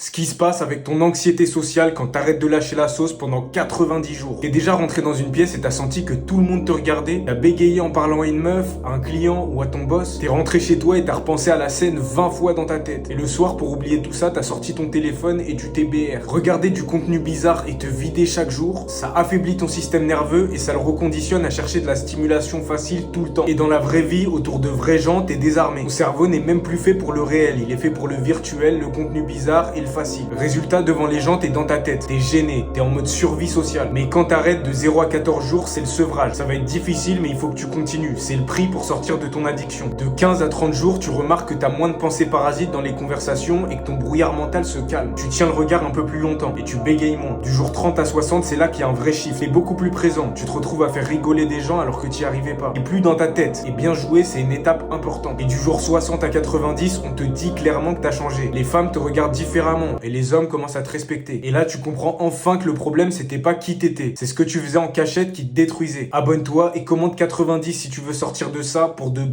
Ce qui se passe avec ton anxiété sociale quand t'arrêtes de lâcher la sauce pendant 90 jours. T'es déjà rentré dans une pièce et t'as senti que tout le monde te regardait, t'as bégayé en parlant à une meuf, à un client ou à ton boss, t'es rentré chez toi et t'as repensé à la scène 20 fois dans ta tête. Et le soir, pour oublier tout ça, t'as sorti ton téléphone et tu t'es BR. Regarder du contenu bizarre et te vider chaque jour, ça affaiblit ton système nerveux et ça le reconditionne à chercher de la stimulation facile tout le temps. Et dans la vraie vie, autour de vrais gens, t'es désarmé. Ton cerveau n'est même plus fait pour le réel, il est fait pour le virtuel, le contenu bizarre et le facile. Résultat, devant les gens, t'es dans ta tête, t'es gêné, t'es en mode survie sociale. Mais quand t'arrêtes de 0 à 14 jours, c'est le sevrage. Ça va être difficile, mais il faut que tu continues. C'est le prix pour sortir de ton addiction. De 15 à 30 jours, tu remarques que t'as moins de pensées parasites dans les conversations et que ton brouillard mental se calme. Tu tiens le regard un peu plus longtemps et tu bégayes moins. Du jour 30 à 60, c'est là qu'il y a un vrai chiffre. T'es beaucoup plus présent. Tu te retrouves à faire rigoler des gens alors que t'y arrivais pas. Et plus dans ta tête. Et bien jouer, c'est une étape importante. Et du jour 60 à 90, on te dit clairement que t'as changé. Les femmes te regardent différemment et les hommes commencent à te respecter. Et là, tu comprends enfin que le problème, c'était pas qui t'étais. C'est ce que tu faisais en cachette qui te détruisait. Abonne-toi et commente 90 si tu veux sortir de ça pour de bon.